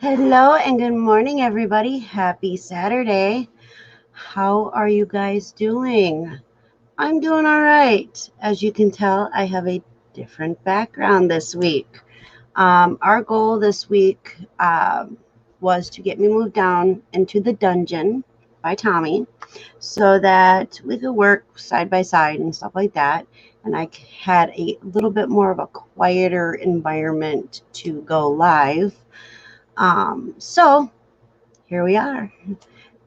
Hello and good morning, everybody. Happy Saturday. How are you guys doing? I'm doing all right. As you can tell, I have a different background this week. Our goal this week was to get me moved down into the dungeon by Tommy so that we could work side by side and stuff like that. And I had a little bit more of a quieter environment to go live. So here we are.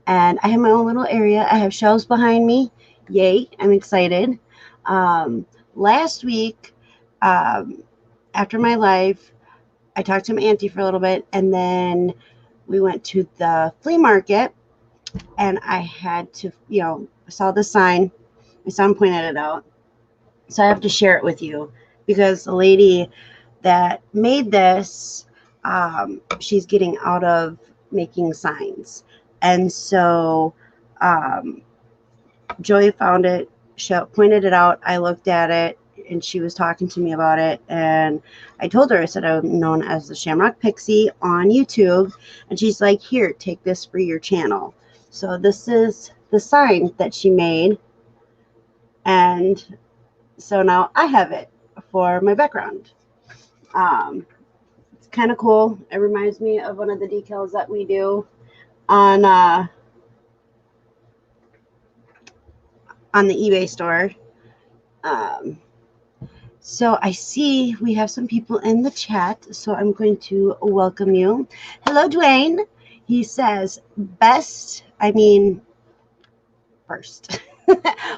And I have my own little area. I have shelves behind me. Yay, I'm excited. Last week, um, after my live, I talked to my auntie for a little bit, and then we went to the flea market, and I had to, I saw the sign. My son pointed it out. So I have to share it with you because the lady that made this, she's getting out of making signs. And so Joy found it, she pointed it out. I looked at it and she was talking to me about it. And I told her, I said, I'm known as the Shamrock Pixie on YouTube. And she's like, here, take this for your channel. So this is the sign that she made. And so now I have it for my background. It's kind of cool. It reminds me of one of the decals that we do on the eBay store. So I see we have some people in the chat, so I'm going to welcome you. Hello, Dwayne. He says, first.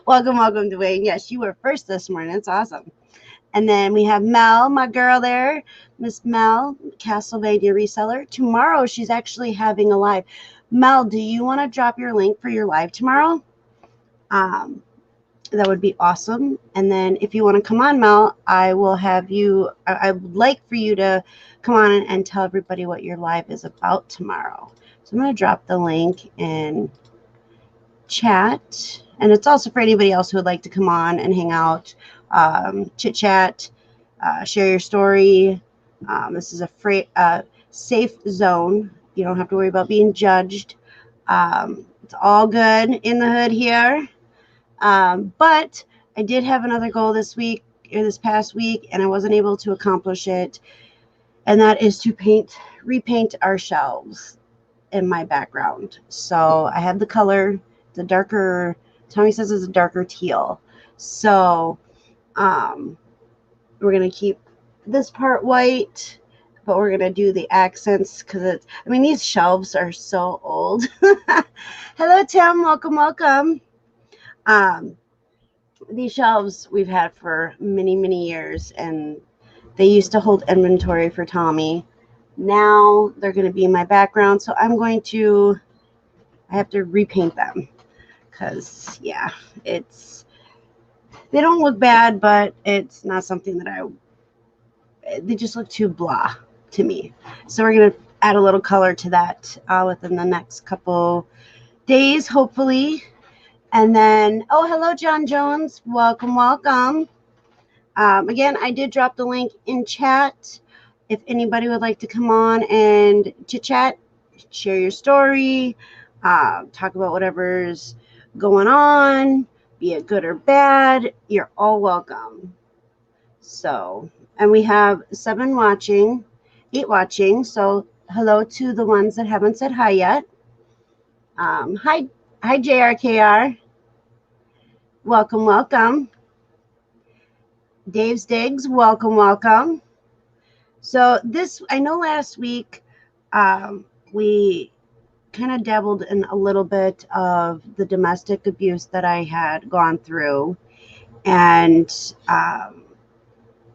welcome, Dwayne. Yes, you were first this morning. That's awesome. And then we have Mel, my girl there, Miss Mel, Castlevania reseller. Tomorrow she's actually having a live. Mel, do you want to drop your link for your live tomorrow? That would be awesome. And then if you want to come on, Mel, I will have you, I would like for you to come on and tell everybody what your live is about tomorrow. So I'm going to drop the link in chat. And it's also for anybody else who would like to come on and hang out, chit chat, share your story. This is a safe zone. You don't have to worry about being judged. It's all good in the hood here. But I did have another goal this past week, and I wasn't able to accomplish it. And that is to repaint our shelves in my background. So I have the color, the darker, Tommy says it's a darker teal. So we're going to keep this part white, but we're going to do the accents because these shelves are so old. Hello, Tim. Welcome. These shelves we've had for many, many years, and they used to hold inventory for Tommy. Now they're going to be my background, so I have to repaint them because, yeah, they don't look bad, but it's not something that they just look too blah to me. So we're going to add a little color to that within the next couple days, hopefully. And then, hello, John Jones. Welcome. Again, I did drop the link in chat. If anybody would like to come on and chit-chat, share your story, talk about whatever's going on, be it good or bad, you're all welcome. So, and we have 8 watching. So hello to the ones that haven't said hi yet. Hi, JRKR. Welcome. Dave's Digs, welcome. So I know last week we kind of dabbled in a little bit of the domestic abuse that I had gone through. And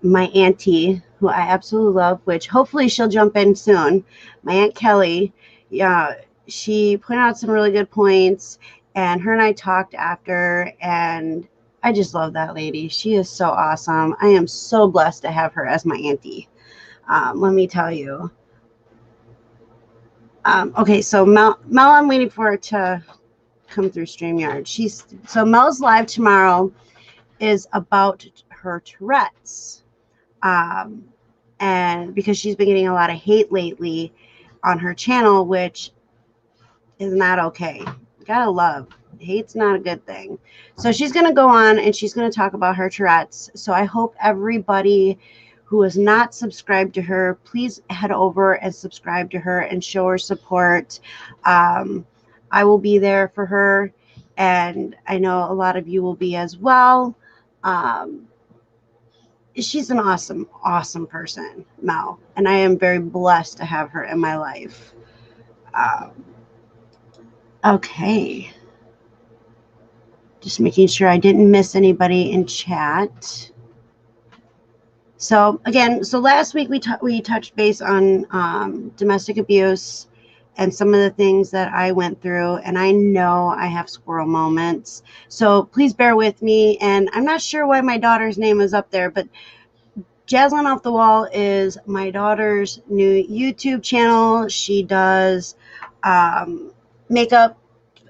my auntie, who I absolutely love, which hopefully she'll jump in soon, my Aunt Kelly, she pointed out some really good points, and her and I talked after, and I just love that lady. She is so awesome. I am so blessed to have her as my auntie. Let me tell you. Okay, so Mel, I'm waiting for her to come through StreamYard. So Mel's live tomorrow is about her Tourette's. And because she's been getting a lot of hate lately, on her channel, which is not okay. Gotta love. Hate's not a good thing. So she's going to go on and she's going to talk about her Tourette's. So I hope everybody who is not subscribed to her, please head over and subscribe to her and show her support. I will be there for her, and I know a lot of you will be as well. She's an awesome, awesome person, Mel, and I am very blessed to have her in my life. Okay. Just making sure I didn't miss anybody in chat. So again, so last week we touched base on domestic abuse and some of the things that I went through, and I know I have squirrel moments. So please bear with me. And I'm not sure why my daughter's name is up there, but Jaslyn Off the Wall is my daughter's new YouTube channel. She does makeup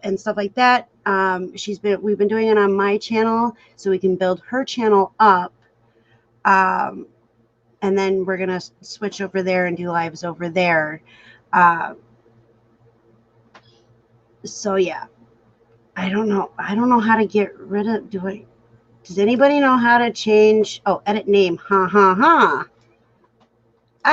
and stuff like that. We've been doing it on my channel so we can build her channel up. And then we're going to switch over there and do lives over there. So yeah, I don't know how to get rid of, does anybody know how to change? Oh, edit name. I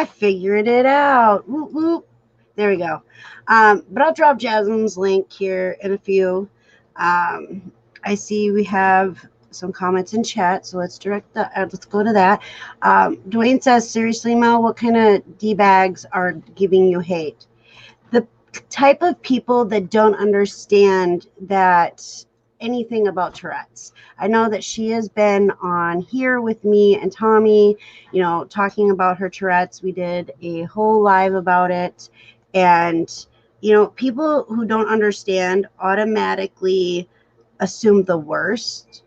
figured it out. Whoop, whoop. There we go. But I'll drop Jasmine's link here in a few. I see we have some comments in chat, so let's go to that. Dwayne says, seriously, Mel, what kind of D-bags are giving you hate? The type of people that don't understand that anything about Tourette's. I know that she has been on here with me and Tommy, talking about her Tourette's. We did a whole live about it. And, people who don't understand automatically assume the worst.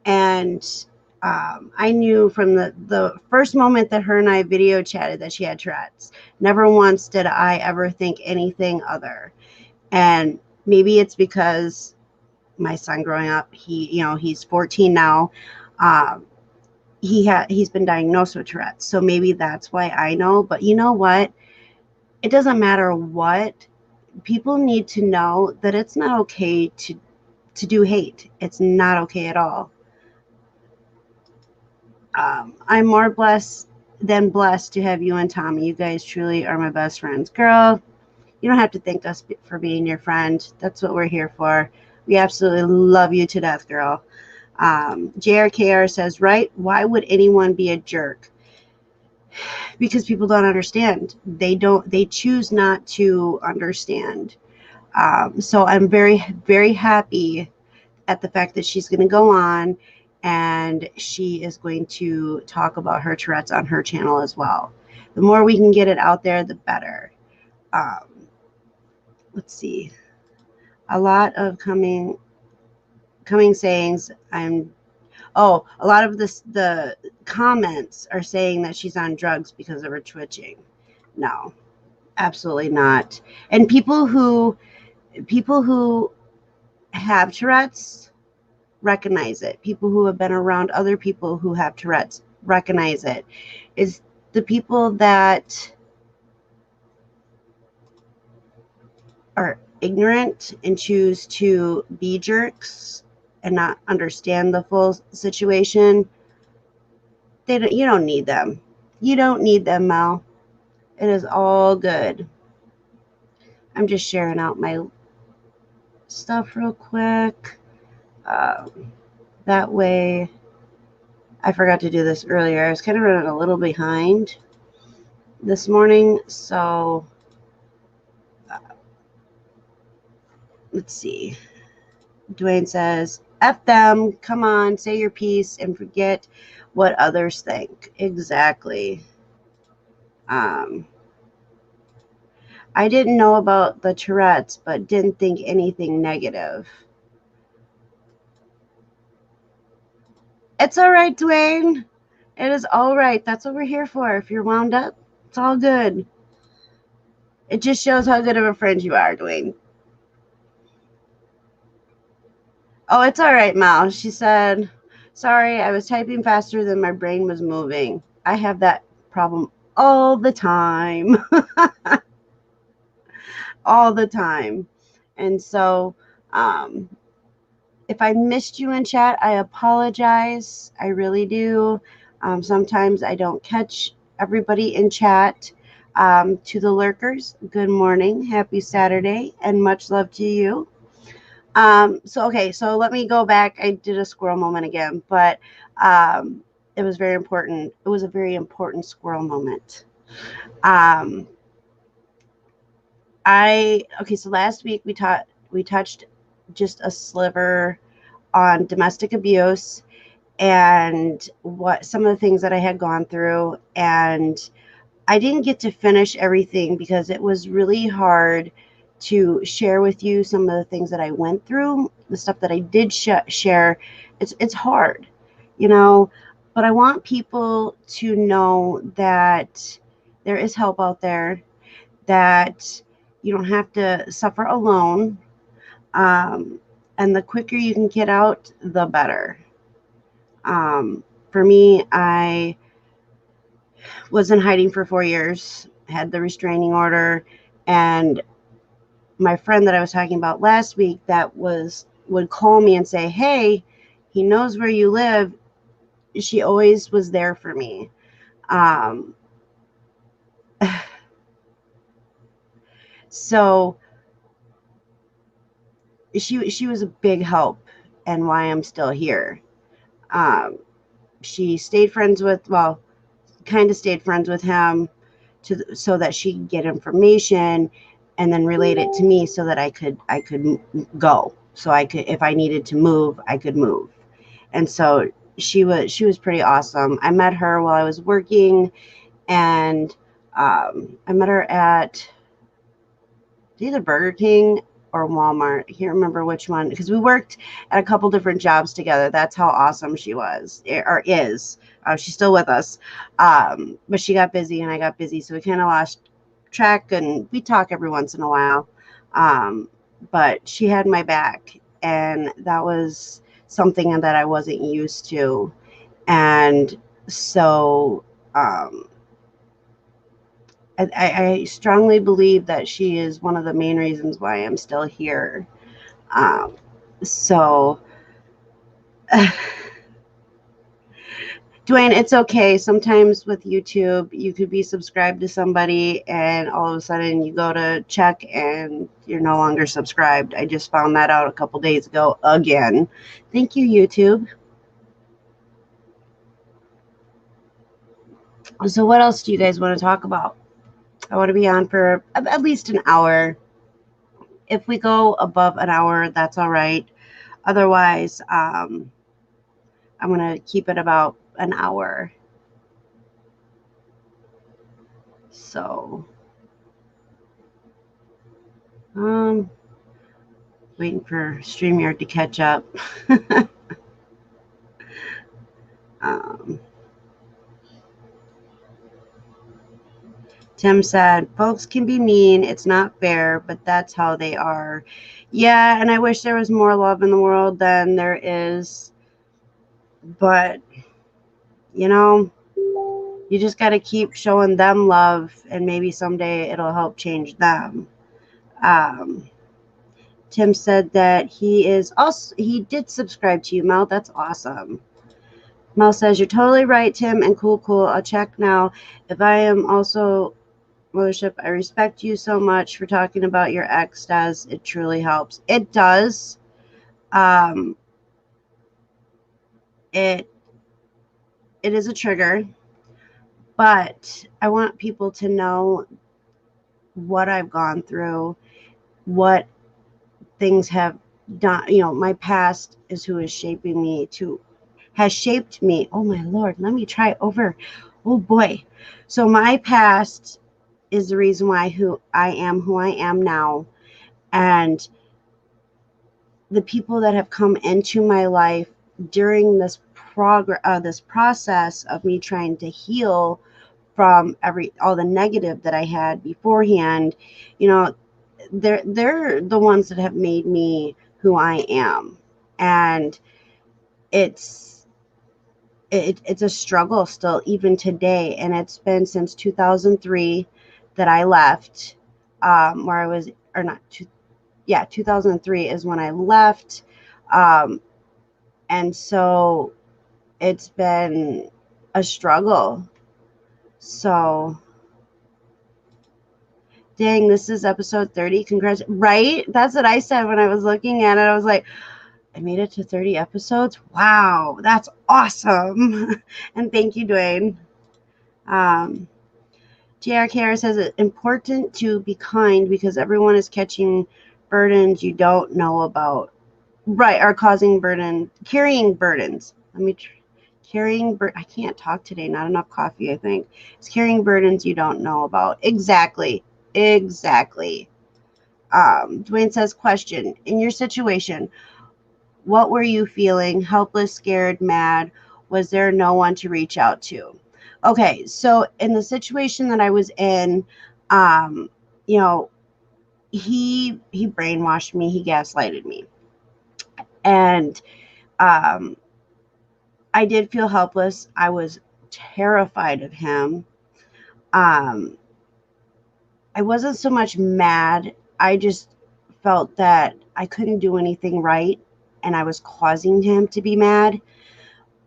And I knew from the first moment that her and I video chatted that she had Tourette's. Never once did I ever think anything other. And maybe it's because my son growing up, he's 14 now. He's been diagnosed with Tourette's. So maybe that's why I know. But you know what? It doesn't matter what. People need to know that it's not okay to do hate. It's not okay at all. I'm more blessed than blessed to have you and Tommy. You guys truly are my best friends. Girl, you don't have to thank us for being your friend. That's what we're here for. We absolutely love you to death, girl. JRKR says, right? Why would anyone be a jerk? Because people don't understand. They choose not to understand. So I'm very, very happy at the fact that she's going to go on and she is going to talk about her Tourette's on her channel as well. The more we can get it out there, the better. Let's see. A lot of coming sayings. A lot of the comments are saying that she's on drugs because of her twitching. No, absolutely not. And people who have Tourette's recognize it. People who have been around other people who have Tourette's recognize it. It's the people that are ignorant and choose to be jerks and not understand the full situation. You don't need them. You don't need them, Mel. It is all good. I'm just sharing out my stuff real quick. That way, I forgot to do this earlier. I was kind of running a little behind this morning, so let's see. Dwayne says, F them, come on, say your piece and forget what others think. Exactly. I didn't know about the Tourette's, but didn't think anything negative. It's all right, Dwayne. It is all right. That's what we're here for. If you're wound up, it's all good. It just shows how good of a friend you are, Dwayne. Oh, it's all right, Mal. She said, sorry, I was typing faster than my brain was moving. I have that problem all the time. all the time. And so if I missed you in chat, I apologize. I really do. Sometimes I don't catch everybody in chat. To the lurkers, good morning, happy Saturday, and much love to you. Okay, so let me go back. I did a squirrel moment again, but it was very important. It was a very important squirrel moment. So last week we touched just a sliver on domestic abuse and what some of the things that I had gone through, and I didn't get to finish everything because it was really hard to share with you some of the things that I went through, the stuff that I did share. It's hard, but I want people to know that there is help out there, that you don't have to suffer alone. And the quicker you can get out, the better. For me, I was in hiding for 4 years, had the restraining order, and my friend that I was talking about last week would call me and say, hey, he knows where you live. She always was there for me. So she was a big help and why I'm still here. She stayed friends with him so that she could get information and then relate it to me so that I could go. So I could, if I needed to move, I could move. And so she was pretty awesome. I met her while I was working, and I met her at either Burger King or Walmart. I can't remember which one, because we worked at a couple different jobs together. That's how awesome she was, or is. She's still with us. But she got busy and I got busy, so we kind of lost track, and we talk every once in a while. But she had my back, and that was something that I wasn't used to. And so I strongly believe that she is one of the main reasons why I'm still here. So, Dwayne, it's okay. Sometimes with YouTube, you could be subscribed to somebody and all of a sudden you go to check and you're no longer subscribed. I just found that out a couple days ago again. Thank you, YouTube. So what else do you guys want to talk about? I want to be on for at least an hour. If we go above an hour, that's all right. Otherwise, I'm going to keep it about an hour. So, waiting for StreamYard to catch up. Tim said, folks can be mean. It's not fair, but that's how they are. Yeah, and I wish there was more love in the world than there is. But, you just got to keep showing them love, and maybe someday it'll help change them. Tim said that he did subscribe to you, Mel. That's awesome. Mel says, you're totally right, Tim, and cool. I'll check now. If I am also Mothership, I respect you so much for talking about your ex, Des. It truly helps. It does. It is a trigger, but I want people to know what I've gone through, what things have done. My past is who is shaping me has shaped me. Oh my Lord, let me try over. Oh boy. So my past is the reason why who I am now. And the people that have come into my life during this process of me trying to heal from all the negative that I had beforehand, they're the ones that have made me who I am. And it's a struggle still, even today. And it's been since 2003 that I left. where I was, or not, 2003 is when I left. Um, and so it's been a struggle. So, dang, this is episode 30. Congrats. Right? That's what I said when I was looking at it. I was like, I made it to 30 episodes. Wow, that's awesome. And thank you, Dwayne. JRKR says it's important to be kind because everyone is catching burdens you don't know about. Right, are causing carrying burdens. I can't talk today, not enough coffee, I think. It's carrying burdens you don't know about. Exactly. Dwayne says, question, in your situation, what were you feeling? Helpless, scared, mad? Was there no one to reach out to? Okay, so in the situation that I was in, um, you know, he brainwashed me, he gaslighted me. And I did feel helpless. I was terrified of him. I wasn't so much mad. I just felt that I couldn't do anything right, and I was causing him to be mad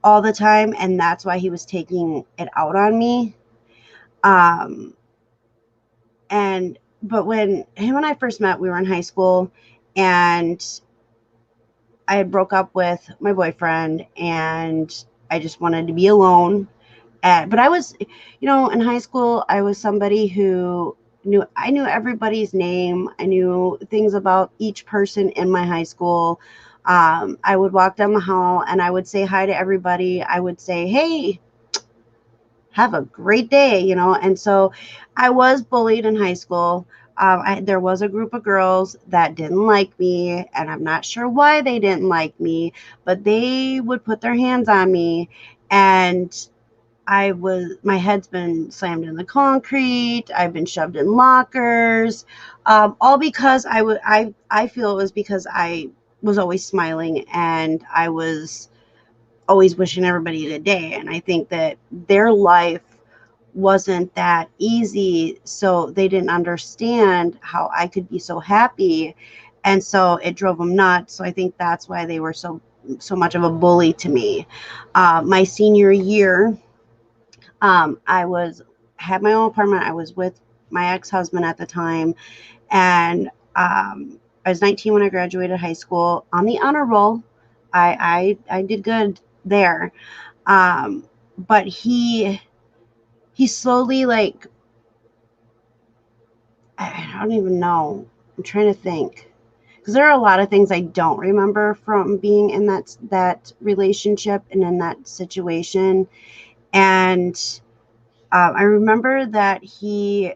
all the time, and that's why he was taking it out on me. But when him and I first met, we were in high school, and I had broke up with my boyfriend, and I just wanted to be alone. But I was, in high school, I was somebody who I knew everybody's name. I knew things about each person in my high school. I would walk down the hall and I would say hi to everybody. I would say, hey, have a great day, And so I was bullied in high school. There was a group of girls that didn't like me, and I'm not sure why they didn't like me, but they would put their hands on me, and my head's been slammed in the concrete. I've been shoved in lockers, all because I feel it was because I was always smiling and I was always wishing everybody a good day. And I think that their life wasn't that easy, so they didn't understand how I could be so happy, and so it drove them nuts. So I think that's why they were so much of a bully to me. My senior year, had my own apartment. I was with my ex-husband at the time, and I was 19 when I graduated high school on the honor roll. I did good there, but he slowly, like, I don't even know. I'm trying to think, because there are a lot of things I don't remember from being in that relationship and in that situation. And I remember that he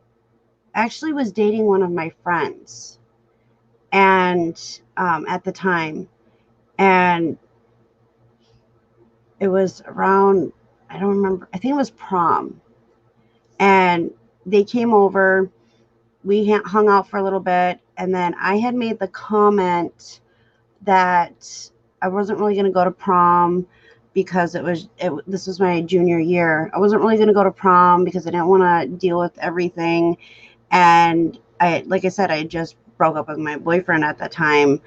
actually was dating one of my friends, and at the time, and it was around, I don't remember, I think it was prom, and they came over. We hung out for a little bit, and then I had made the comment that I wasn't really going to go to prom because this was my junior year. I wasn't really going to go to prom because I didn't want to deal with everything. And like I said, I just broke up with my boyfriend at the time,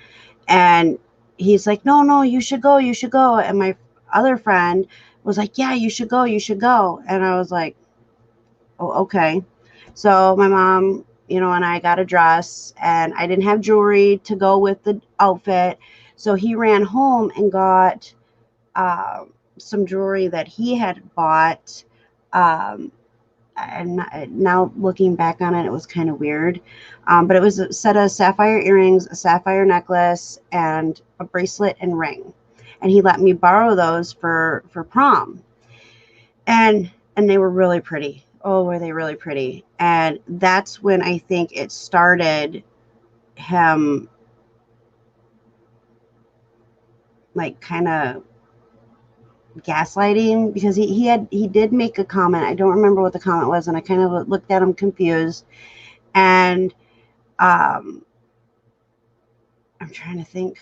and he's like, no, you should go. And my other friend was like, yeah, you should go. And I was like, oh, okay. So my mom, and I got a dress, and I didn't have jewelry to go with the outfit. So he ran home and got some jewelry that he had bought. And now looking back on it, it was kind of weird. But it was a set of sapphire earrings, a sapphire necklace, and a bracelet and ring. And he let me borrow those for prom. And they were really pretty. Oh, were they really pretty. And that's when I think it started, him, like, kind of gaslighting, because he did make a comment. I don't remember what the comment was, and I kind of looked at him confused. And I'm trying to think.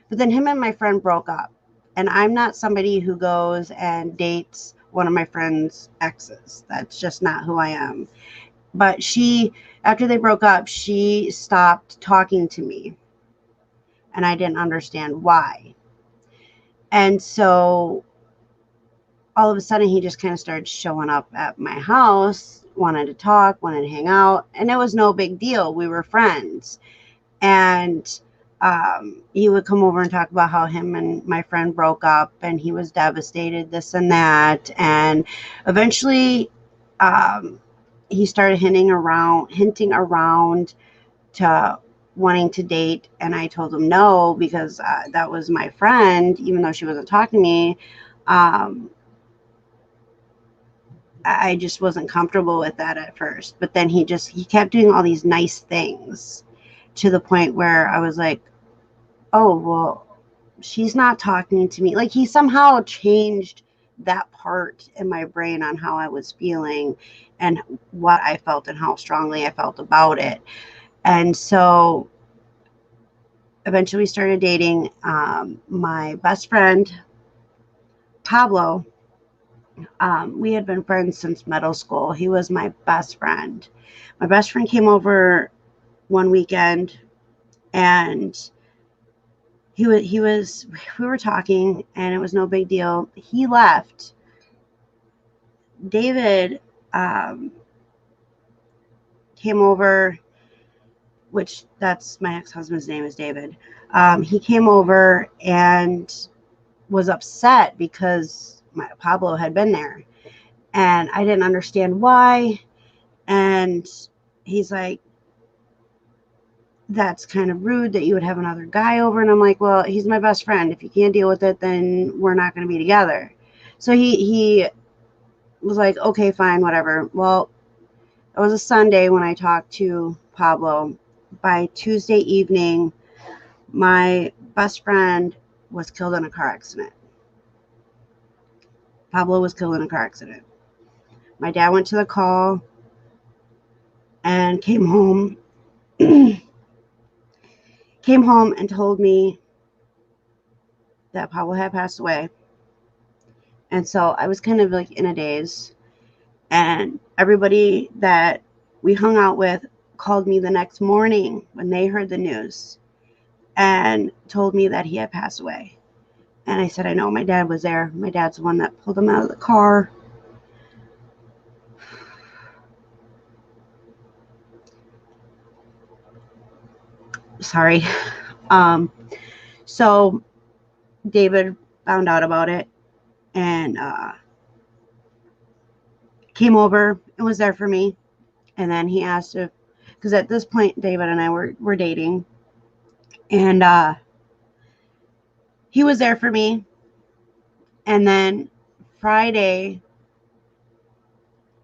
But then him and my friend broke up. And I'm not somebody who goes and dates one of my friend's exes. That's just not who I am. But after they broke up, she stopped talking to me, and I didn't understand why. And so all of a sudden, he just kind of started showing up at my house, wanted to talk, wanted to hang out, and it was no big deal. We were friends. And he would come over and talk about how him and my friend broke up, and he was devastated, this and that. And eventually, he started hinting around to wanting to date, and I told him no, because that was my friend, even though she wasn't talking to me. I just wasn't comfortable with that at first. But then he kept doing all these nice things, to the point where I was like, oh, well, she's not talking to me. Like, he somehow changed that part in my brain on how I was feeling and what I felt and how strongly I felt about it. And so eventually we started dating. My best friend, Pablo, we had been friends since middle school. He was my best friend. My best friend came over one weekend, and we were talking, and it was no big deal. He left. David came over, which that's my ex-husband's name is David. He came over and was upset because Pablo had been there, and I didn't understand why. And he's like, that's kind of rude that you would have another guy over. And I'm like, well, he's my best friend. If you can't deal with it, then we're not going to be together. So he was like, okay, fine, whatever. Well, it was a Sunday when I talked to Pablo. By Tuesday evening, my best friend was killed in a car accident. Pablo was killed in a car accident. My dad went to the call and came home and told me that Pablo had passed away. And so I was kind of like in a daze. And everybody that we hung out with called me the next morning when they heard the news and told me that he had passed away. And I said, I know, my dad was there. My dad's the one that pulled him out of the car. Sorry. So David found out about it and came over and was there for me. And then he asked if, because at this point, David and I were dating. And he was there for me. And then Friday,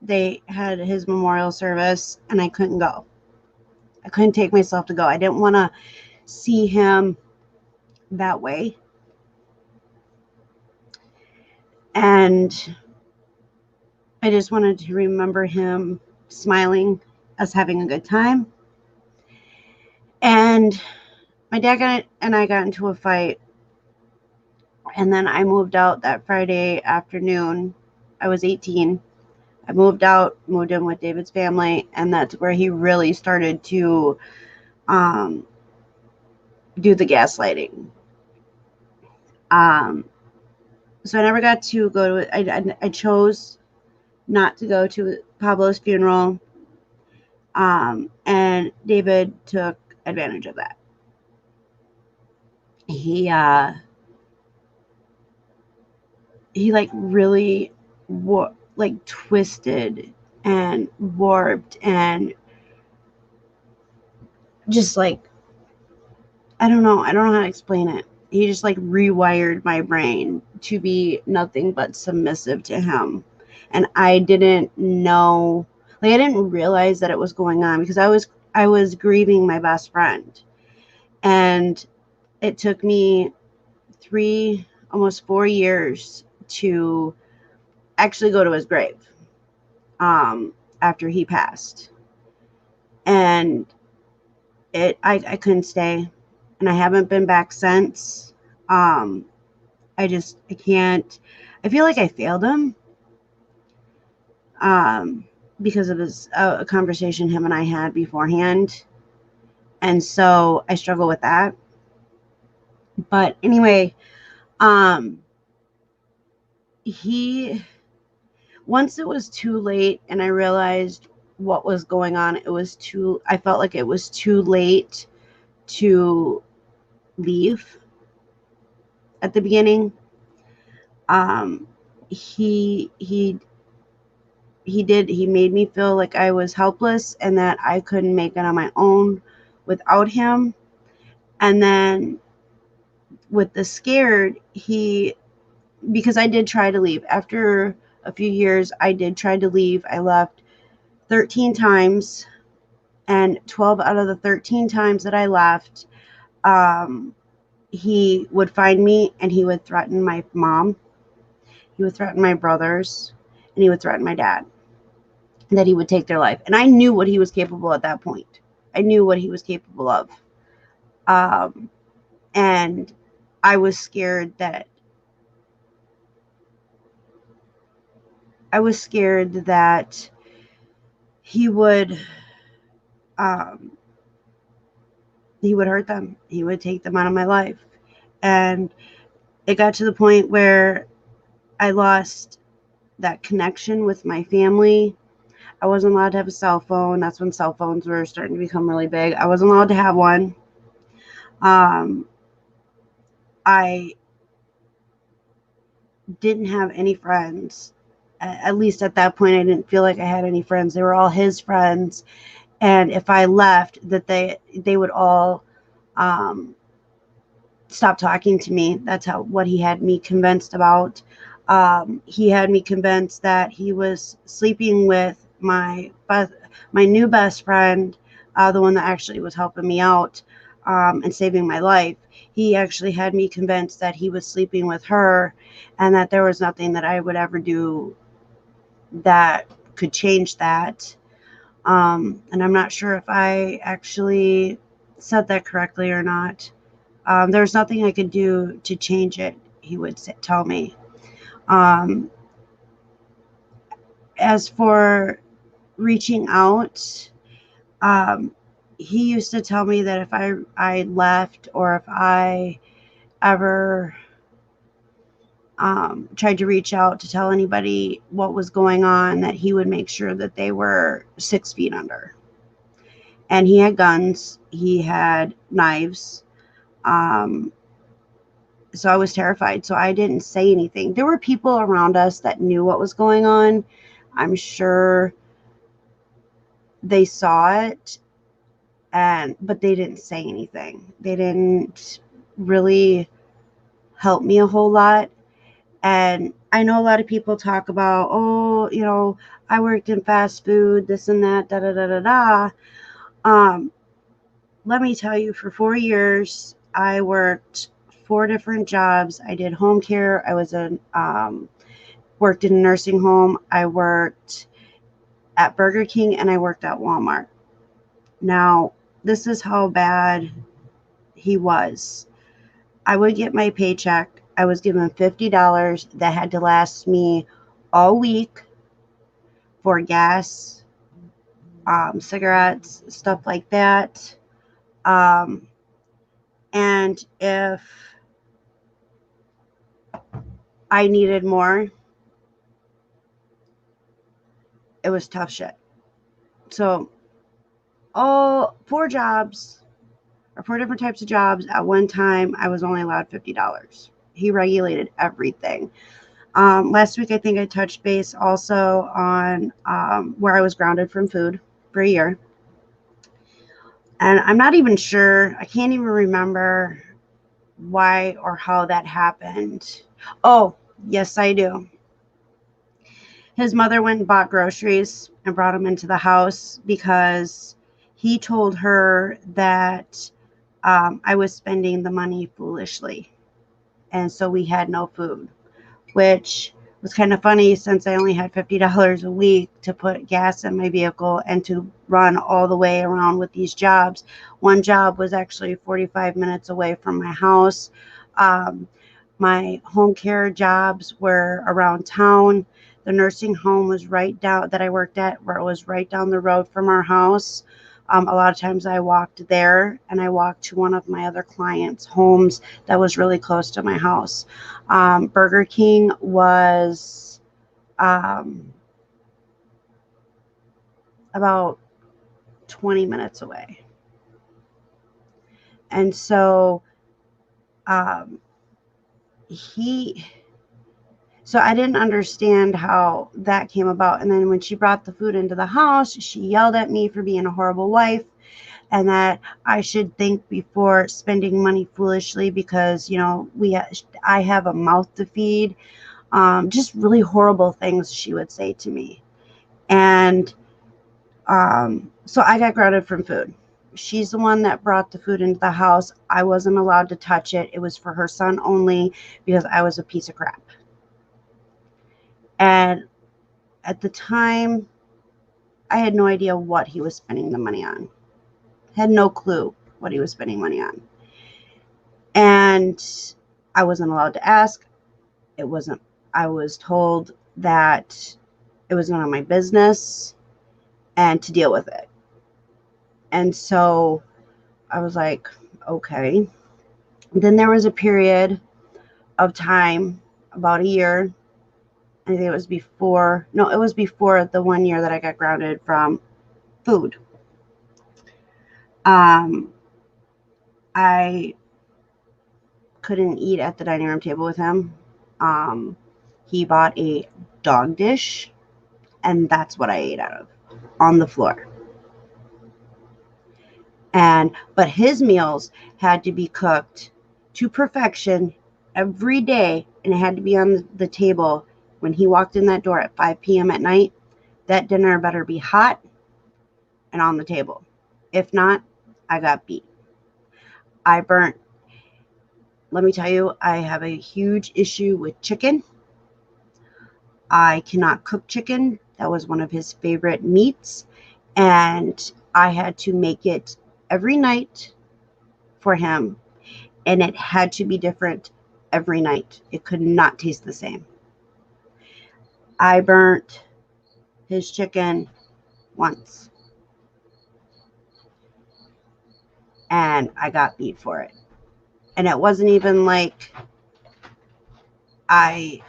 they had his memorial service, and I couldn't go. I couldn't take myself to go. I didn't want to see him that way. And I just wanted to remember him smiling, us having a good time. And my dad and I got into a fight. And then I moved out that Friday afternoon. I was 18. I moved in with David's family, and that's where he really started to do the gaslighting. So I never got to go to it. I chose not to go to Pablo's funeral, and David took advantage of that. He like really like twisted and warped and just like, I don't know how to explain it. He just like rewired my brain to be nothing but submissive to him. And I didn't know, like I didn't realize that it was going on because I was grieving my best friend. And it took me almost 4 years to actually go to his grave after he passed. And I couldn't stay, and I haven't been back since. I can't. I feel like I failed him. because of his a conversation him and I had beforehand. And so I struggle with that. But anyway, um, he, once it was too late and I realized what was going on, I felt like it was too late to leave at the beginning. Um, he he made me feel like I was helpless and that I couldn't make it on my own without him. And then with the scared, because I did try to leave after a few years. I did try to leave. I left 13 times, and 12 out of the 13 times that I left, he would find me and he would threaten my mom, he would threaten my brothers, and he would threaten my dad that he would take their life. And I knew what he was capable at that point. I knew what he was capable of. Um, and I was scared that he would um, he would hurt them. He would take them out of my life. And it got to the point where I lost that connection with my family. I wasn't allowed to have a cell phone. That's when cell phones were starting to become really big. I wasn't allowed to have one. Um, I didn't have any friends. At least at that point, I didn't feel like I had any friends. They were all his friends. And if I left, that they would all um, stop talking to me. That's what he had me convinced about. He had me convinced that he was sleeping with my new best friend, the one that actually was helping me out and saving my life. He actually had me convinced that he was sleeping with her, and that there was nothing that I would ever do that could change that. And I'm not sure if I actually said that correctly or not. There's nothing I could do to change it, he would tell me. Um, as for reaching out, um, he used to tell me that if I left, or if I ever tried to reach out to tell anybody what was going on, that he would make sure that they were 6 feet under. And he had guns, he had knives. So I was terrified. So I didn't say anything. There were people around us that knew what was going on. I'm sure they saw it, but they didn't say anything. They didn't really help me a whole lot. And I know a lot of people talk about, oh, I worked in fast food, this and that, da da da da da. Let me tell you, for 4 years, I worked 4 different jobs. I did home care. I was worked in a nursing home. I worked at Burger King, and I worked at Walmart. Now, this is how bad he was. I would get my paycheck. I was given $50 that had to last me all week for gas, cigarettes, stuff like that. And if I needed more, it was tough shit. So, all 4 jobs, or 4 different types of jobs at one time, I was only allowed $50. He regulated everything. Last week, I think I touched base also on where I was grounded from food for a year. And I'm not even sure, I can't even remember why or how that happened. Oh, yes, I do. His mother went and bought groceries and brought them into the house because he told her that I was spending the money foolishly. And so we had no food, which was kind of funny since I only had $50 a week to put gas in my vehicle and to run all the way around with these jobs. One job was actually 45 minutes away from my house. My home care jobs were around town. The nursing home was right down that I worked at, where it was right down the road from our house. A lot of times I walked there, and I walked to one of my other clients' homes that was really close to my house. Burger King was about 20 minutes away. And so um, so I didn't understand how that came about. And then when she brought the food into the house, she yelled at me for being a horrible wife, and that I should think before spending money foolishly because, I have a mouth to feed. Just really horrible things she would say to me. And so I got grounded from food. She's the one that brought the food into the house. I wasn't allowed to touch it. It was for her son only because I was a piece of crap. And at the time, I had no idea what he was spending the money on. Had no clue what he was spending money on. And I wasn't allowed to ask. I was told that it was none of my business and to deal with it. And so I was like, okay. Then there was a period of time, about a year. I think it was before the 1 year that I got grounded from food. I couldn't eat at the dining room table with him. He bought a dog dish, and that's what I ate out of, on the floor. But his meals had to be cooked to perfection every day, and it had to be on the table when he walked in that door at 5 p.m. at night. That dinner better be hot and on the table. If not, I got beat. Let me tell you, I have a huge issue with chicken. I cannot cook chicken. That was one of his favorite meats. And I had to make it every night for him. And it had to be different every night. It could not taste the same. I burnt his chicken once. And I got beat for it. And it wasn't even like I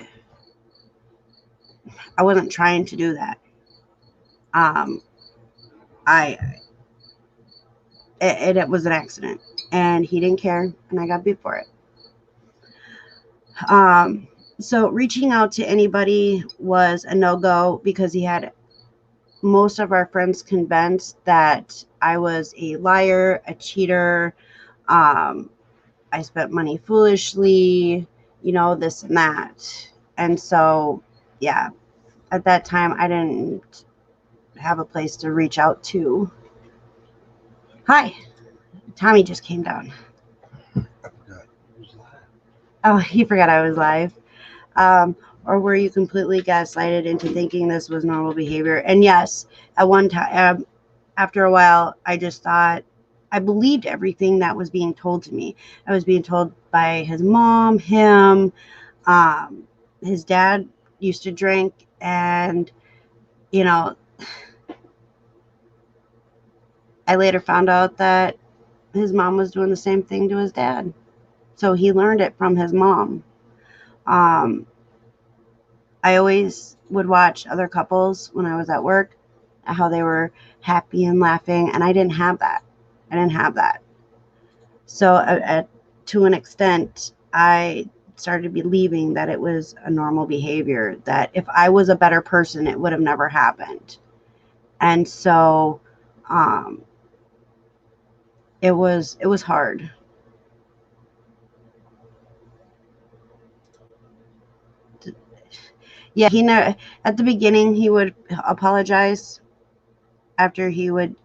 wasn't trying to do that. It was an accident, and he didn't care, and I got beat for it. So reaching out to anybody was a no-go because he had most of our friends convinced that I was a liar, a cheater. I spent money foolishly, this and that. And so, yeah, at that time, I didn't have a place to reach out to. Hi, Tommy just came down. I forgot he was live. Oh, he forgot I was live. Or were you completely gaslighted into thinking this was normal behavior? And yes, at one time, after a while, I just thought, I believed everything that was being told to me. I was being told by his mom, him, his dad used to drink, and, I later found out that his mom was doing the same thing to his dad. So he learned it from his mom. I always would watch other couples when I was at work, how they were happy and laughing, and I didn't have that. So to an extent, I started believing that it was a normal behavior, that if I was a better person, it would have never happened. And so it was hard. Yeah, at the beginning he would apologize after he would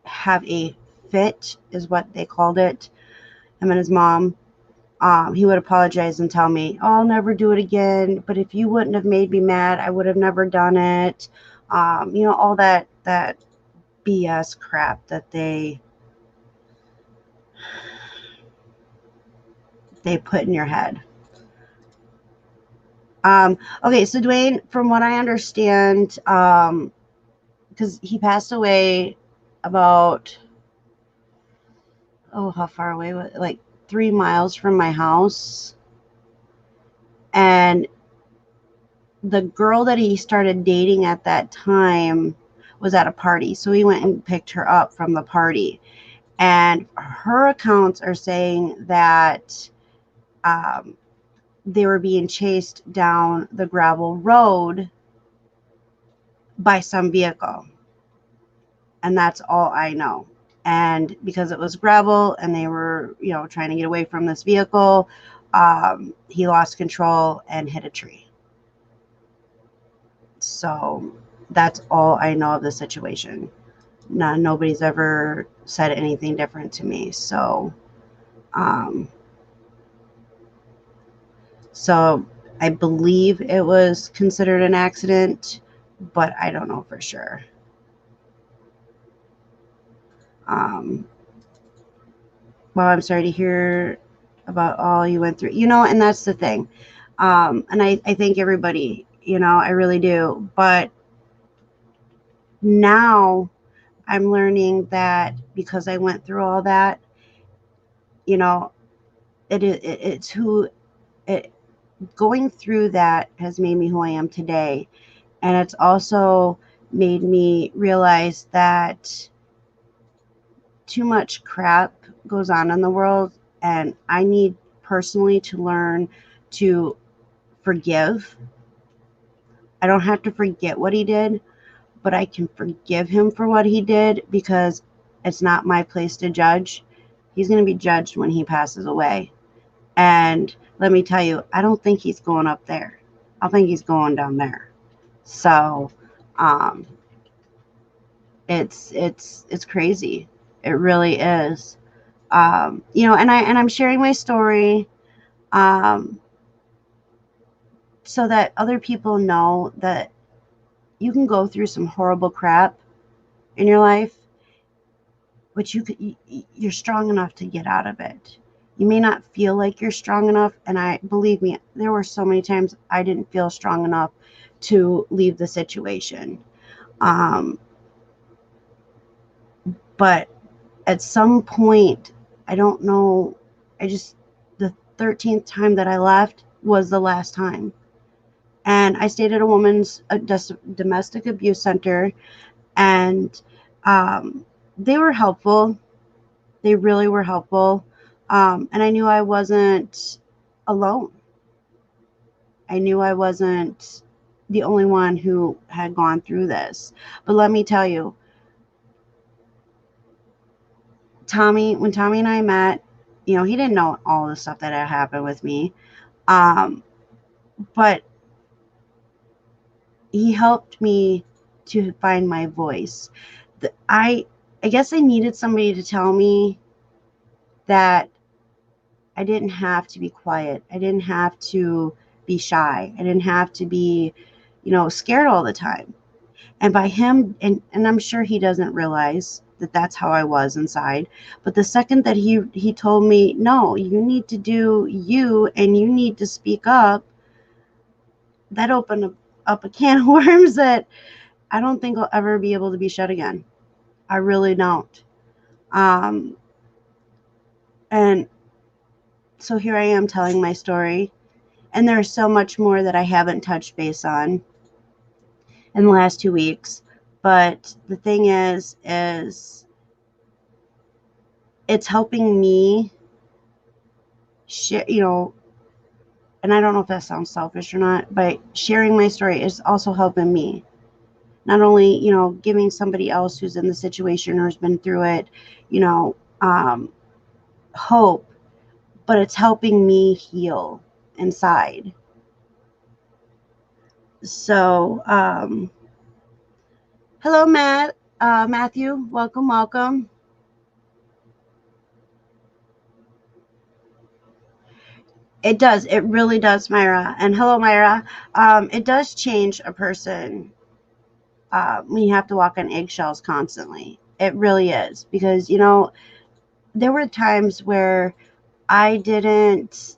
have a fit, is what they called it, him and his mom. He would apologize and tell me, oh, I'll never do it again, but if you wouldn't have made me mad, I would have never done it. All that BS crap that they put in your head. Okay, so Dwayne, from what I understand, because he passed away about, oh, how far away was it? Like 3 miles from my house. And the girl that he started dating at that time was at a party. So he went and picked her up from the party. And her accounts are saying that they were being chased down the gravel road by some vehicle. And that's all I know. And because it was gravel and they were, trying to get away from this vehicle, he lost control and hit a tree. So that's all I know of the situation. Nobody's ever said anything different to me. Um, so I believe it was considered an accident, but I don't know for sure. Well, I'm sorry to hear about all you went through, and that's the thing. And I thank everybody, I really do. But now I'm learning that because I went through all that, it's who it going through that has made me who I am today. And it's also made me realize that too much crap goes on in the world, and I need personally to learn to forgive. I don't have to forget what he did, but I can forgive him for what he did because it's not my place to judge. He's going to be judged when he passes away. And let me tell you, I don't think he's going up there. I think he's going down there. So, it's crazy. It really is. And I'm sharing my story, so that other people know that you can go through some horrible crap in your life, but you're strong enough to get out of it. You may not feel like you're strong enough, and believe me, there were so many times I didn't feel strong enough to leave the situation. But at some point, I don't know, the 13th time that I left was the last time. And I stayed at a woman's domestic abuse center, and they were helpful. They really were helpful. And I knew I wasn't alone. I knew I wasn't the only one who had gone through this. But let me tell you, when Tommy and I met, he didn't know all the stuff that had happened with me. But he helped me to find my voice. I guess I needed somebody to tell me that I didn't have to be quiet. I didn't have to be shy. I didn't have to be, scared all the time. And by him, and I'm sure he doesn't realize that that's how I was inside. But the second that he told me, no, you need to do you and you need to speak up, that opened up a can of worms that I don't think I'll ever be able to be shut again. I really don't. And so here I am telling my story, and there's so much more that I haven't touched base on in the last 2 weeks. But the thing is it's helping me share, and I don't know if that sounds selfish or not, but sharing my story is also helping me. Not only, giving somebody else who's in the situation or has been through it, hope, but it's helping me heal inside. So, hello, Matthew. Welcome. It does. It really does, Myra. And hello, Myra. It does change a person when you have to walk on eggshells constantly. It really is. Because, there were times where I didn't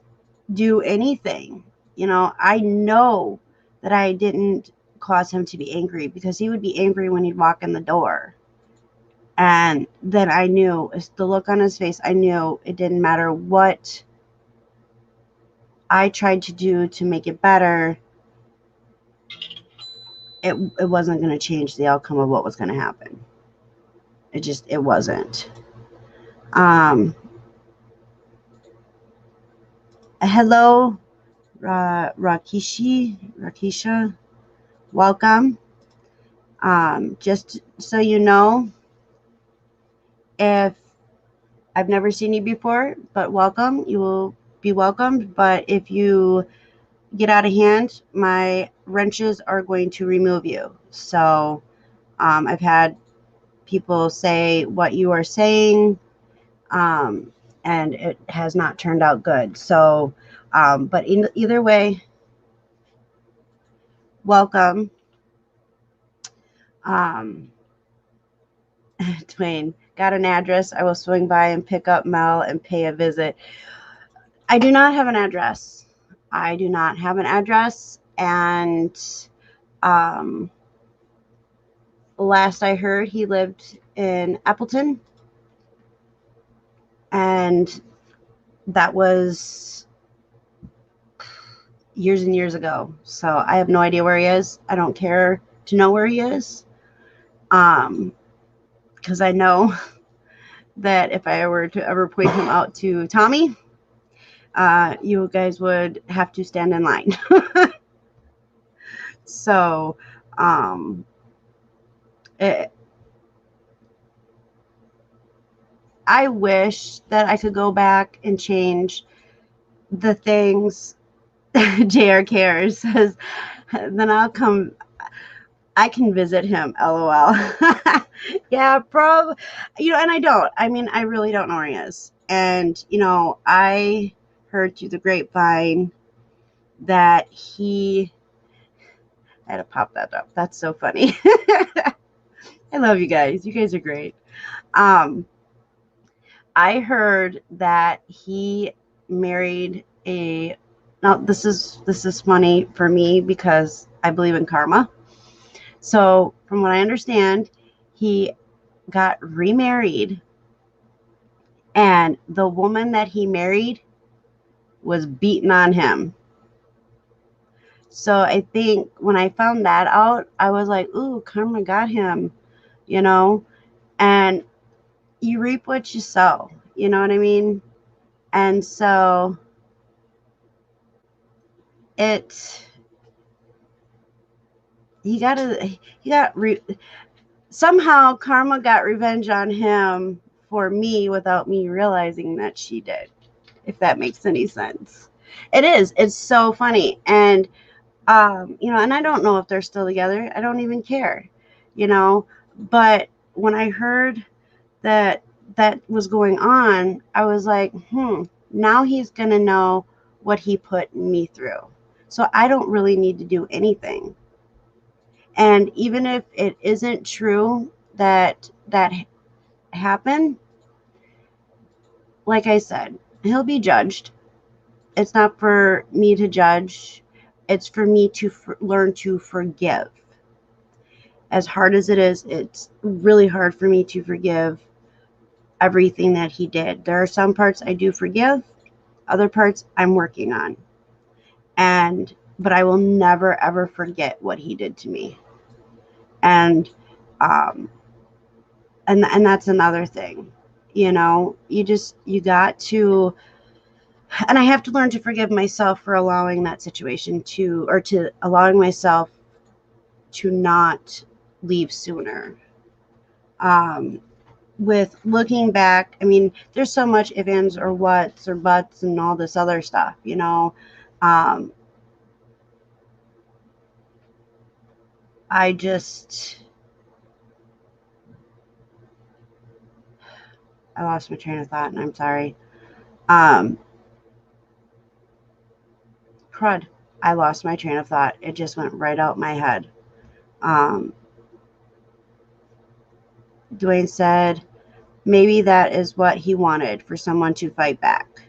do anything. You know, I know that I didn't cause him to be angry, because he would be angry when he'd walk in the door. And then I knew, the look on his face, I knew it didn't matter what I tried to do to make it better. It wasn't going to change the outcome of what was going to happen. It wasn't. Hello, Rakisha, welcome. Just so you know, if I've never seen you before, but welcome. You will be welcomed. But if you get out of hand, my wrenches are going to remove you. So I've had people say what you are saying, and it has not turned out good. So, but either way, welcome. Twain, got an address. I will swing by and pick up Mel and pay a visit. I do not have an address. I do not have an address. And last I heard, he lived in Appleton. And that was years and years ago. So I have no idea where he is. I don't care to know where he is. Because I know that if I were to ever point him out to Tommy, you guys would have to stand in line. So, I wish that I could go back and change the things. JR cares says, then I'll come. I can visit him. LOL. Yeah, probably. You know, and I don't. I mean, I really don't know where he is. And, you know, I heard through the grapevine that he. I had to pop that up. That's so funny. I love you guys. You guys are great. I heard that he married a. Now this is funny for me because I believe in karma. So from what I understand, he got remarried, and the woman that he married was beating on him. So I think when I found that out, I was like, ooh, karma got him, you know? And you reap what you sow, you know what I mean? And so somehow karma got revenge on him for me without me realizing that she did, if that makes any sense. It's so funny. And you know, and I don't know if they're still together. I don't even care, you know. But when I heard that was going on, I was like, now he's going to know what he put me through. So I don't really need to do anything. And even if it isn't true that happened, like I said, he'll be judged. It's not for me to judge. It's for me to learn to forgive. As hard as it is, it's really hard for me to forgive everything that he did. There are some parts I do forgive, other parts I'm working on. But I will never ever forget what he did to me. And and that's another thing. You know, you got to, and I have to learn to forgive myself for allowing that situation to allowing myself to not leave sooner. With looking back, I mean, there's so much if, ands, or whats, or buts, and all this other stuff, you know. I lost my train of thought, and I'm sorry. Crud. I lost my train of thought. It just went right out my head. Dwayne said, maybe that is what he wanted, for someone to fight back.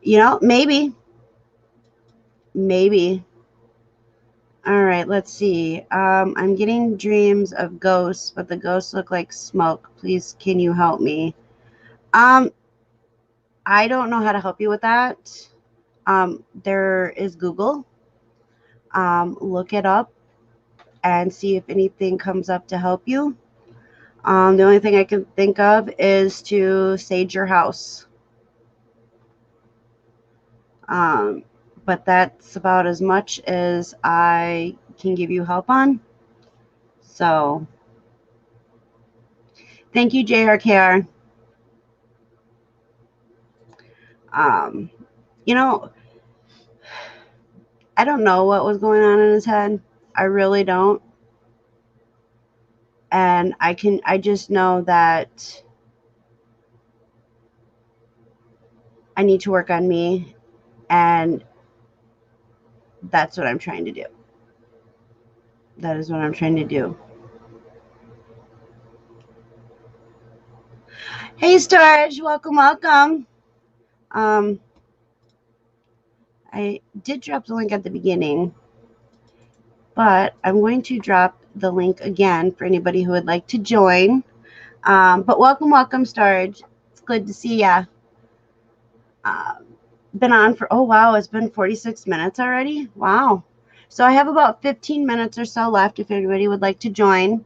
You know, maybe. Maybe. All right, let's see. I'm getting dreams of ghosts, but the ghosts look like smoke. Please, can you help me? Um, I don't know how to help you with that. There is Google. Look it up and see if anything comes up to help you. The only thing I can think of is to sage your house. Um, but that's about as much as I can give you help on. So thank you, JRKR. Um, you know, I don't know what was going on in his head. I really don't. And I just know that I need to work on me, and that's what I'm trying to do. That is what I'm trying to do. Hey, Storage, welcome, welcome. I did drop the link at the beginning, but I'm going to drop the link again for anybody who would like to join. But welcome, welcome, Storage. It's good to see ya. Been on for, oh wow, it's been 46 minutes already. Wow. So I have about 15 minutes or so left. If anybody would like to join,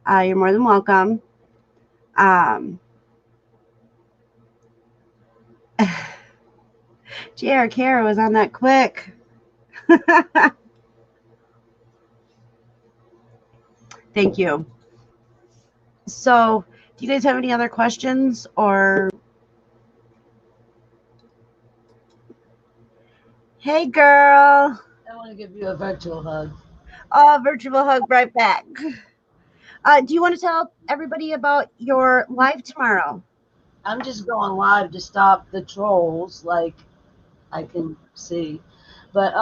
you're more than welcome. JR Kara was on that quick. Thank you. So, do you guys have any other questions or? Hey, girl. I want to give you a virtual hug. Oh, virtual hug right back. Do you want to tell everybody about your live tomorrow? I'm just going live to stop the trolls, like I can see. But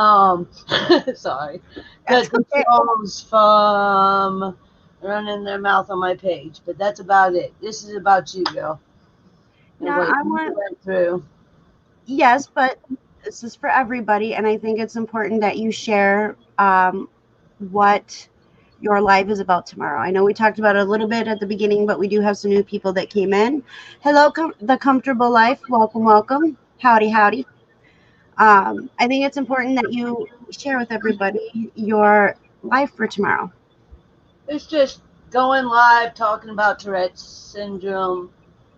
sorry. That's The okay. trolls from running their mouth on my page. But that's about it. This is about you, girl. And Now, what I you want, went through. yes, but this is for everybody, and I think it's important that you share what your live is about tomorrow. I know we talked about it a little bit at the beginning, but we do have some new people that came in. Hello, The Comfortable Life. Welcome, welcome. Howdy, howdy. I think it's important that you share with everybody your life for tomorrow. It's just going live talking about Tourette's syndrome.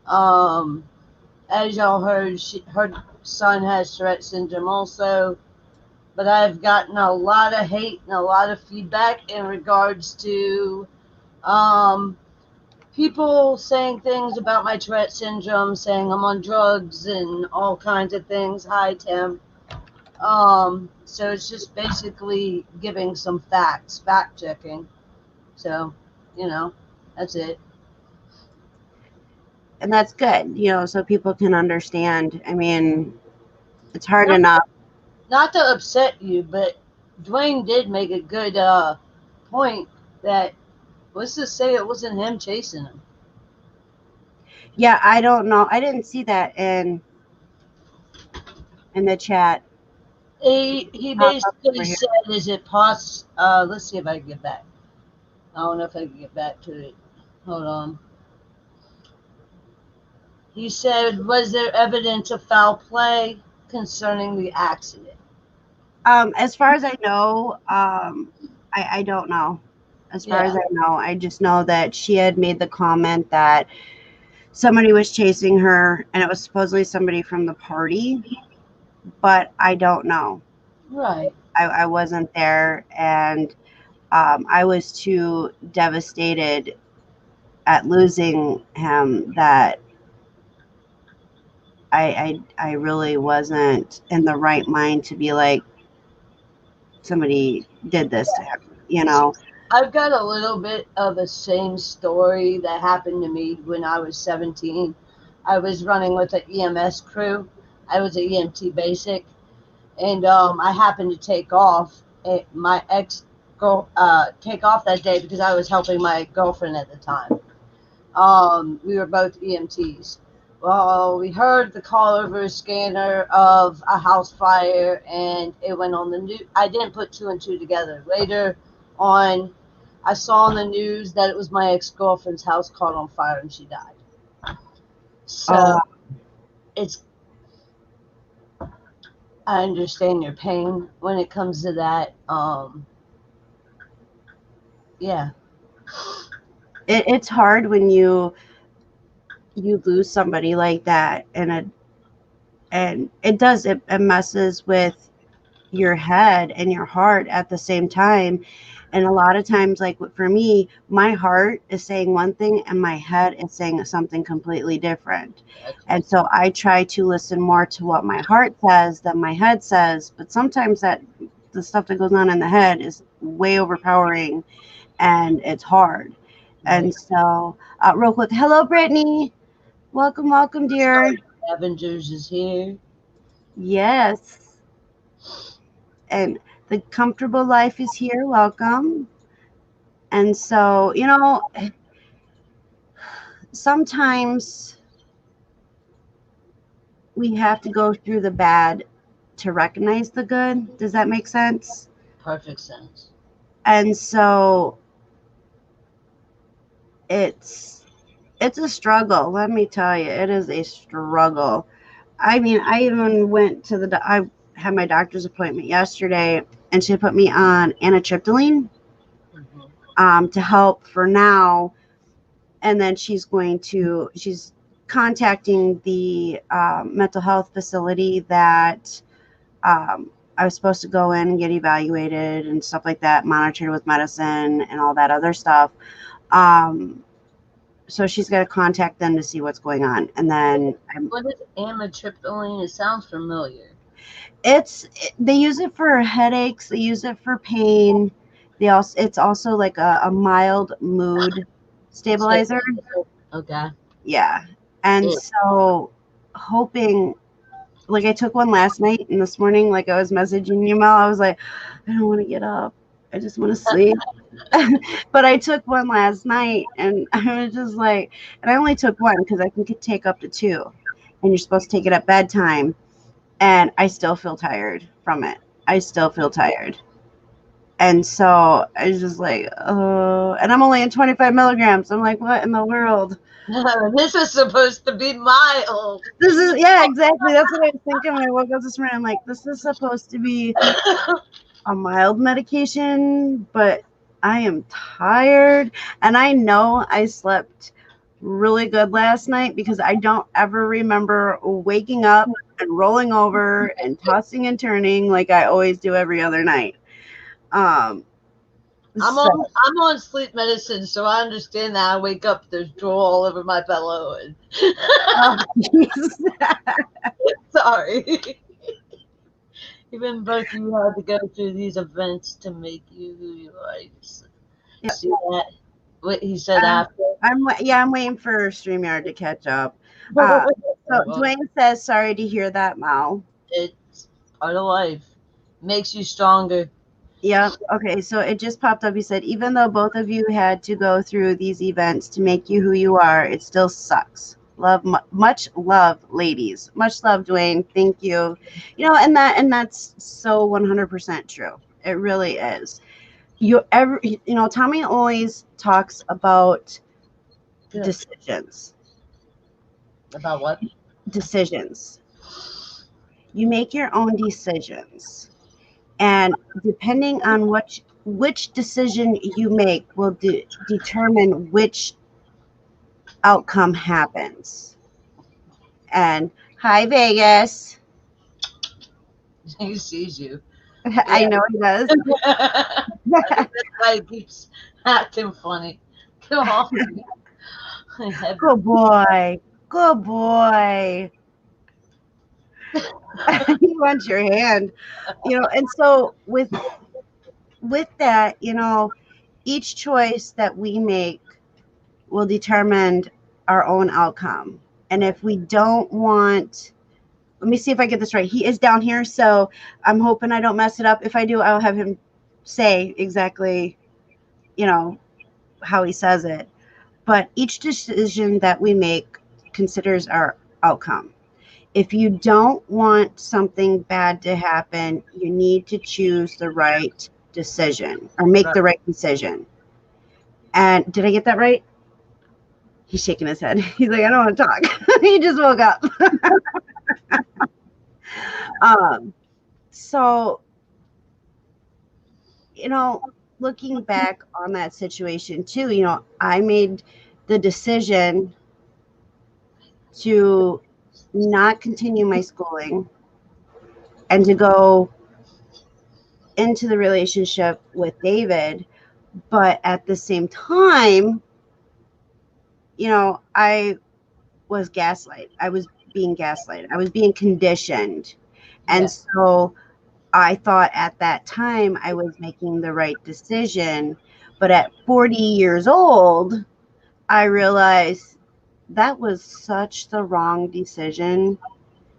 Um, as y'all heard, her son has Tourette's syndrome also. But I've gotten a lot of hate and a lot of feedback in regards to um, people saying things about my Tourette syndrome, saying I'm on drugs and all kinds of things. Hi, Tim. So it's just basically giving some facts, fact checking. So, that's it. And that's good, so people can understand. I mean, it's hard Not, enough. not to upset you, but Dwayne did make a good point that, let's just say it wasn't him chasing him. Yeah, I don't know. I didn't see that in the chat. He Pop up basically over here. said, "Is it possible?" Let's see if I can get back. I don't know if I can get back to it. Hold on. He said, "Was there evidence of foul play concerning the accident?" As far as I know, I don't know. As far as Yeah, I know, I just know that she had made the comment that somebody was chasing her, and it was supposedly somebody from the party, but I don't know. right. I wasn't there, and I was too devastated at losing him that I really wasn't in the right mind to be like, somebody did this to him. I've got a little bit of the same story that happened to me when I was 17. I was running with an EMS crew. I was an EMT basic, and I happened to take off. My ex girl take off that day because I was helping my girlfriend at the time. We were both EMTs, Well, we heard the call over scanner of a house fire, and it went on the news. I didn't put two and two together. Later on, I saw on the news that it was my ex-girlfriend's house caught on fire and she died. Oh, So it's I understand your pain when it comes to that. Yeah, it's hard when you lose somebody like that, and it messes with your head and your heart at the same time. And a lot of times, like for me, my heart is saying one thing and my head is saying something completely different. And so I try to listen more to what my heart says than my head says. But sometimes that the stuff that goes on in the head is way overpowering and it's hard. right. And so, real quick, hello, Brittany. Welcome, dear. Avengers is here. Yes. And the comfortable life is here. Welcome. And so, sometimes we have to go through the bad to recognize the good. Does that make sense? Perfect sense. And so it's a struggle. Let me tell you, it is a struggle. I mean, I even went to I had my doctor's appointment yesterday, and she put me on amitriptyline to help for now. And then she's contacting the mental health facility that I was supposed to go in and get evaluated and stuff like that, monitored with medicine and all that other stuff. So she's got to contact them to see what's going on. And then What is amitriptyline? It sounds familiar. they use it for headaches. They use it for pain. It's also like a mild mood stabilizer. Okay. Yeah. And Yeah. so hoping, like I took one last night and this morning, like I was messaging you, Mel, I was like, I don't want to get up. I just want to sleep. But I took one last night and I was just like, and I only took one because I can take up to two. And you're supposed to take it at bedtime. And I still feel tired from it. I still feel tired. And so I was just like, oh, and I'm only at 25 milligrams. I'm like, what in the world? This is supposed to be mild. This is, yeah, exactly. That's what I was thinking when I woke up this morning. I'm like, this is supposed to be a mild medication, but I am tired. And I know I slept really good last night because I don't ever remember waking up and rolling over and tossing and turning like I always do every other night. Um, I'm so, on sleep medicine, so I understand that. I wake up, there's drool all over my pillow, and oh, sorry. Even both of you had to go through these events to make you who you are. You see that? What he said after. I'm waiting for StreamYard to catch up. So Dwayne says, sorry to hear that, Mal. It's part of life. Makes you stronger. Yep. Okay. So it just popped up. He said, even though both of you had to go through these events to make you who you are, it still sucks. Love, much love, ladies. Much love, Dwayne. Thank you. And that's so 100% true. It really is. Tommy always talks about Good. decisions. About what? Decisions. You make your own decisions. And depending on which decision you make will determine which outcome happens. And hi, Vegas. He sees you. I know he does. That's why he keeps acting funny. Get off me. Good boy. Good boy. He wants your hand. And so with that, each choice that we make will determine our own outcome. And if we don't want, let me see if I get this right. He is down here, so I'm hoping I don't mess it up. If I do, I'll have him say exactly, how he says it. But each decision that we make considers our outcome. If you don't want something bad to happen, you need to choose the right decision or make the right decision. And did I get that right? He's shaking his head. He's like, I don't want to talk. He just woke up. So, looking back on that situation too, I made the decision to not continue my schooling and to go into the relationship with David. But at the same time, I was gaslighted. I was being gaslighted. I was being conditioned. And so I thought at that time I was making the right decision. But at 40 years old, I realized that was such the wrong decision,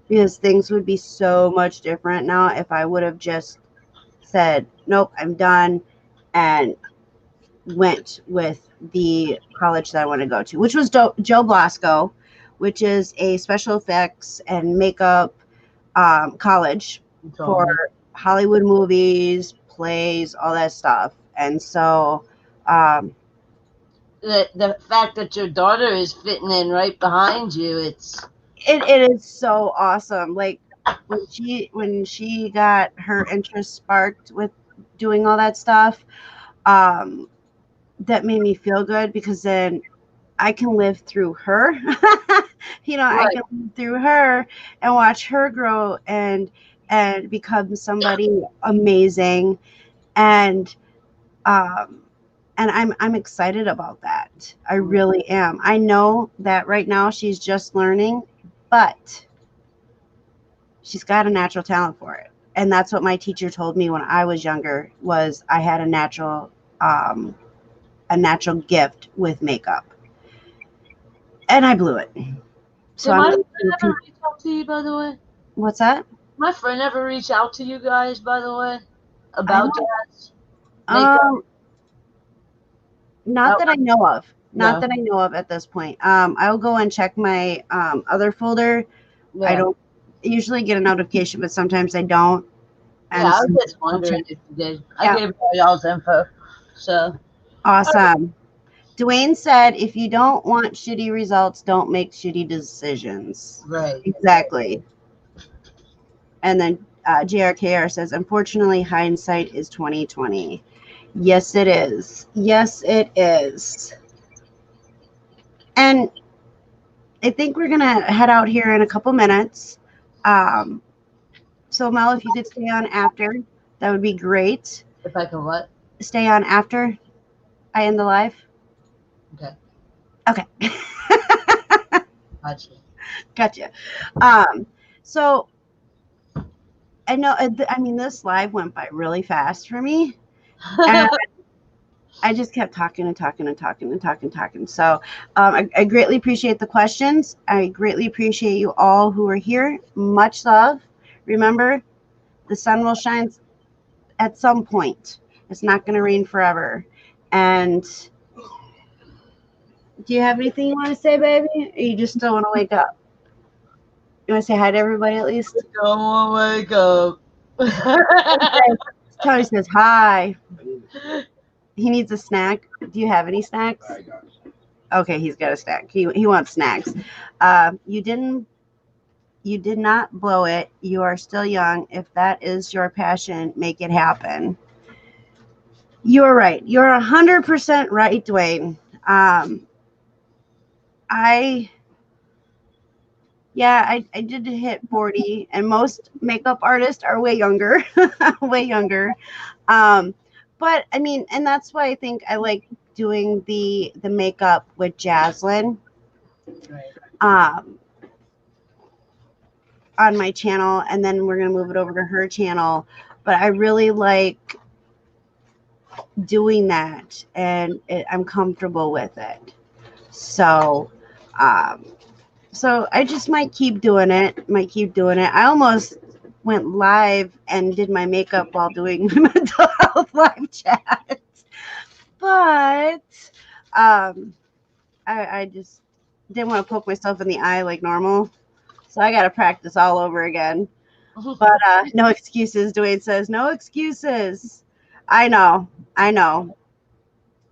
because things would be so much different now if I would have just said, nope, I'm done, and went with the college that I want to go to, which was Joe Blasco, which is a special effects and makeup college for Hollywood movies, plays, all that stuff. And so the fact that your daughter is fitting in right behind you, it is so awesome. Like when she got her interest sparked with doing all that stuff, that made me feel good, because then I can live through her. I can live through her and watch her grow and become somebody amazing. And I'm excited about that. I really am. I know that right now she's just learning, but she's got a natural talent for it. And that's what my teacher told me when I was younger, was I had a natural gift with makeup. And I blew it. So did my friend ever reach out to you, by the way? What's that? My friend ever reach out to you guys, by the way, about that? Not that I know of. Not that I know of at this point. I'll go and check my other folder. Yeah. I don't usually get a notification, but sometimes I don't. And I was just wondering if you did. I gave all y'all's info. So awesome. Dwayne said, if you don't want shitty results, don't make shitty decisions. Right. Exactly. And then JRKR says, unfortunately, hindsight is 2020. Yes, it is. Yes, it is. And I think we're going to head out here in a couple minutes. So, Mel, if you could stay on after, that would be great. If I can what? Stay on after I end the live. Okay. Okay. Gotcha. So, I know, this live went by really fast for me. And I just kept talking and talking and talking and talking. So I greatly appreciate the questions. I greatly appreciate you all who are here. Much love. Remember, the sun will shine at some point. It's not going to rain forever. And do you have anything you want to say, baby? Or you just don't want to wake up? You want to say hi to everybody at least? I don't want to wake up. Tony says hi. He needs a snack. Do you have any snacks? Okay, he's got a snack. He wants snacks. You did not blow it. You are still young. If that is your passion, make it happen. You're right. You're 100% right, Dwayne. I did hit 40, and most makeup artists are way younger, way younger. But and that's why I think I like doing the makeup with Jaslyn on my channel, and then we're gonna move it over to her channel. But I really like doing that, and I'm comfortable with it. So I just might keep doing it. I almost went live and did my makeup while doing mental health live chat. But I just didn't want to poke myself in the eye like normal. So I got to practice all over again. But no excuses, Dwayne says. No excuses. I know.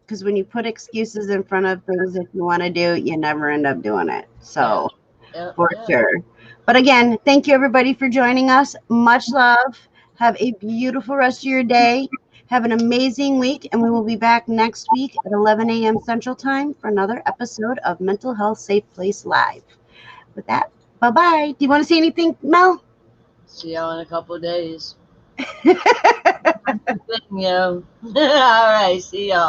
Because when you put excuses in front of things that you want to do, you never end up doing it. So, for sure. But again, thank you everybody for joining us. Much love. Have a beautiful rest of your day. Have an amazing week. And we will be back next week at 11 a.m. Central Time for another episode of Mental Health Safe Place Live. With that, bye-bye. Do you want to say anything, Mel? See y'all in a couple of days. All right, see y'all.